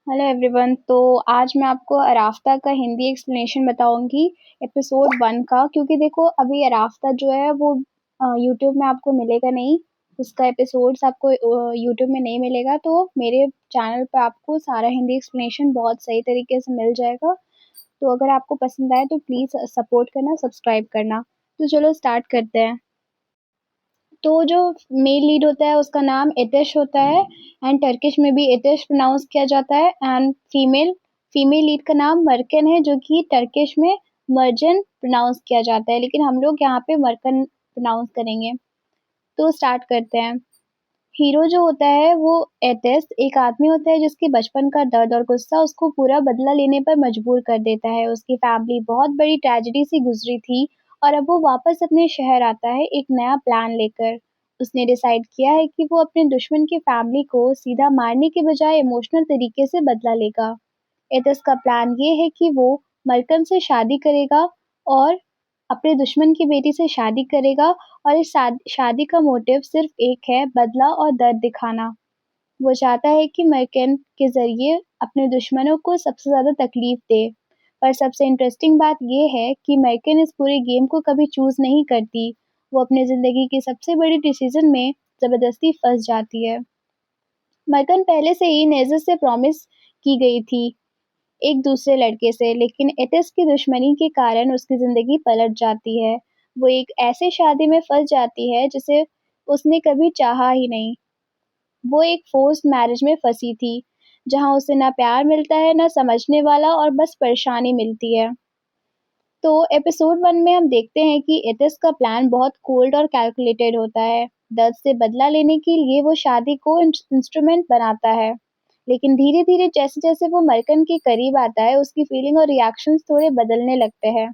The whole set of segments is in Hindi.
Hello everyone. तो आज मैं आपको अराफ्ता का हिंदी एक्सप्लेनेशन बताऊंगी एपिसोड 1 का, क्योंकि देखो अभी अराफ्ता जो है वो यूट्यूब में आपको मिलेगा नहीं। उसका एपिसोड्स आपको यूट्यूब में नहीं मिलेगा, तो मेरे चैनल पे आपको सारा हिंदी एक्सप्लेनेशन बहुत सही तरीके से मिल जाएगा। तो अगर आपको पसंद आए तो प्लीज़ सपोर्ट करना, सब्सक्राइब करना। तो चलो स्टार्ट करते हैं। तो जो मेल लीड होता है उसका नाम इतिश होता है, एंड टर्किश में भी इतिश प्रोनाउंस किया जाता है। एंड फीमेल फीमेल लीड का नाम मर्कन है, जो कि टर्किश में मर्जन प्रोनाउंस किया जाता है, लेकिन हम लोग यहाँ पे मर्कन प्रोनाउंस करेंगे। तो स्टार्ट करते हैं। हीरो जो होता है वो एथिस एक आदमी होता है जिसके बचपन का दर्द और गुस्सा उसको पूरा बदला लेने पर मजबूर कर देता है। उसकी फैमिली बहुत बड़ी ट्रेजेडी से गुजरी थी और अब वो वापस अपने शहर आता है एक नया प्लान लेकर। उसने डिसाइड किया है कि वो अपने दुश्मन की फैमिली को सीधा मारने के बजाय इमोशनल तरीके से बदला लेगा। एथिस का प्लान ये है कि वो मलकन से शादी करेगा और अपने दुश्मन की बेटी से शादी करेगा, और इस शादी का मोटिव सिर्फ एक है, बदला और दर्द दिखाना। वो चाहता है कि मर्केन के ज़रिए अपने दुश्मनों को सबसे ज़्यादा तकलीफ दे। पर सबसे इंटरेस्टिंग बात ये है कि मर्केन इस पूरे गेम को कभी चूज़ नहीं करती। वो अपनी ज़िंदगी की सबसे बड़ी डिसीजन में ज़बरदस्ती फंस जाती है। मर्कन पहले से ही नेज़र से प्रॉमिस की गई थी एक दूसरे लड़के से, लेकिन एथिस की दुश्मनी के कारण उसकी ज़िंदगी पलट जाती है। वो एक ऐसे शादी में फंस जाती है जिसे उसने कभी चाहा ही नहीं। वो एक फोर्स्ड मैरिज में फंसी थी, जहाँ उसे ना प्यार मिलता है, ना समझने वाला, और बस परेशानी मिलती है। तो एपिसोड 1 में हम देखते हैं कि एथिस का प्लान बहुत कोल्ड और कैलकुलेटेड होता है। दर्द से बदला लेने के लिए वो शादी को इंस्ट्रूमेंट बनाता है, लेकिन धीरे-धीरे जैसे-जैसे वो मर्कन के करीब आता है, उसकी फीलिंग और रिएक्शंस थोड़े बदलने लगते हैं।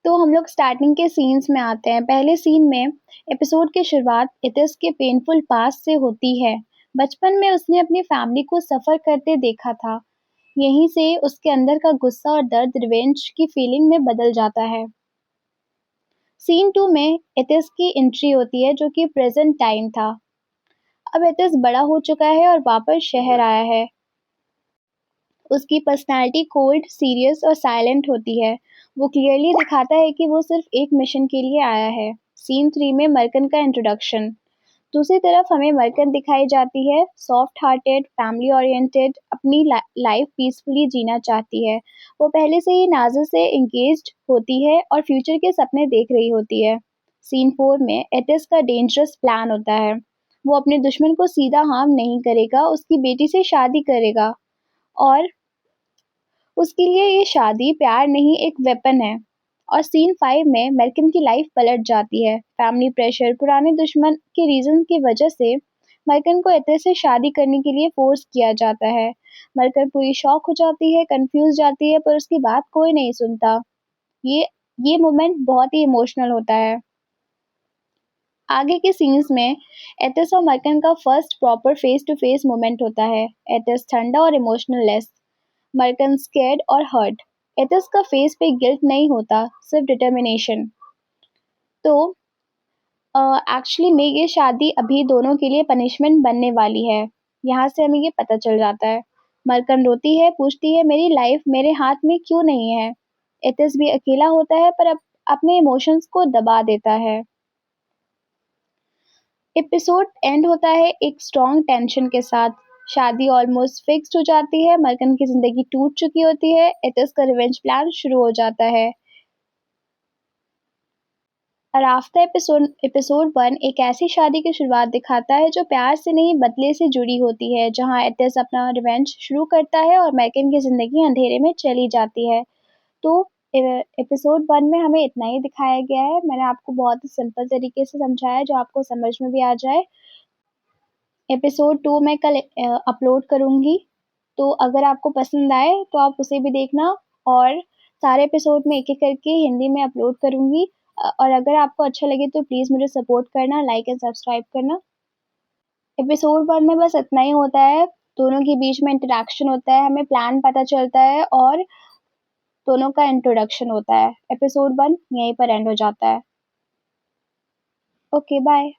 तो हम लोग स्टार्टिंग के सीन्स में आते हैं। पहले सीन में एपिसोड की शुरुआत इतिस के पेनफुल पास्ट से होती है। बचपन में उसने अपनी फैमिली को सफ़र करते देखा था। यहीं से उसके अंदर का गुस्सा और दर्द रिवेंज की फीलिंग में बदल जाता है। सीन 2 में इतिस की एंट्री होती है, जो कि प्रेजेंट टाइम था। अब इतिस बड़ा हो चुका है और वापस शहर आया है। उसकी पर्सनैलिटी कोल्ड, सीरियस और साइलेंट होती है। वो क्लियरली दिखाता है कि वो सिर्फ एक मिशन के लिए आया है। सीन 3 में मर्कन का इंट्रोडक्शन। दूसरी तरफ हमें मर्कन दिखाई जाती है, सॉफ्ट हार्टेड, फैमिली ओरिएंटेड, अपनी लाइफ पीसफुली जीना चाहती है। वो पहले से ही नाज़र से एंगेज्ड होती है और फ्यूचर के सपने देख रही होती है। सीन 4 में एथिस का डेंजरस प्लान होता है। वो अपने दुश्मन को सीधा हार्म नहीं करेगा, उसकी बेटी से शादी करेगा, और उसके लिए ये शादी प्यार नहीं एक वेपन है। और सीन 5 में मर्कन की लाइफ पलट जाती है। फैमिली प्रेशर, पुराने दुश्मन के रीजन की वजह से मर्कन को एथिस से शादी करने के लिए फोर्स किया जाता है। मर्कन पूरी शॉक हो जाती है, कंफ्यूज जाती है, पर उसकी बात कोई नहीं सुनता। ये ये मोमेंट बहुत ही इमोशनल होता है। आगे के सीन्स में एथिस और मर्कन का first proper face to face moment होता है। एथिस ठंडा और इमोशनल लेस, मर्कन स्कैर्ड और हर्ट। एथिस का फेस पे गिल्ट नहीं होता, सिर्फ डिटर्मिनेशन। तो एक्चुअली में ये शादी अभी दोनों के लिए पनिशमेंट बनने वाली है। यहाँ से हमें ये पता चल जाता है। मर्कन रोती है, पूछती है मेरी लाइफ मेरे हाथ में क्यों नहीं है। एथिस भी अकेला होता है, पर अपने इमोशंस को दबा देता है। एपिसोड एंड होता है एक स्ट्रॉन्ग टेंशन के साथ। शादी ऑलमोस्ट फिक्स्ड हो जाती है, मर्कन की जिंदगी टूट चुकी होती है, एथिस का रिवेंज प्लान शुरू हो जाता है। अराफ्ता एपिसोड 1 एक ऐसी शादी की शुरुआत दिखाता है जो प्यार से नहीं बदले से जुड़ी होती है, जहां एथिस अपना रिवेंज शुरू करता है और मर्कन की जिंदगी अंधेरे में चली जाती है। तो एपिसोड 1 में हमें इतना ही दिखाया गया है। मैंने आपको बहुत ही सिंपल तरीके से समझाया, जो आपको समझ में भी आ जाए। एपिसोड 2 मैं कल अपलोड करूँगी, तो अगर आपको पसंद आए तो आप उसे भी देखना। और सारे एपिसोड मैं एक-एक करके हिंदी में अपलोड करूँगी। और अगर आपको अच्छा लगे तो प्लीज़ मुझे सपोर्ट करना, लाइक एंड सब्सक्राइब करना। एपिसोड 1 में बस इतना ही होता है, दोनों के बीच में इंटरैक्शन होता है, हमें प्लान पता चलता है और दोनों का इंट्रोडक्शन होता है। एपिसोड 1 यहीं पर एंड हो जाता है। Okay, bye.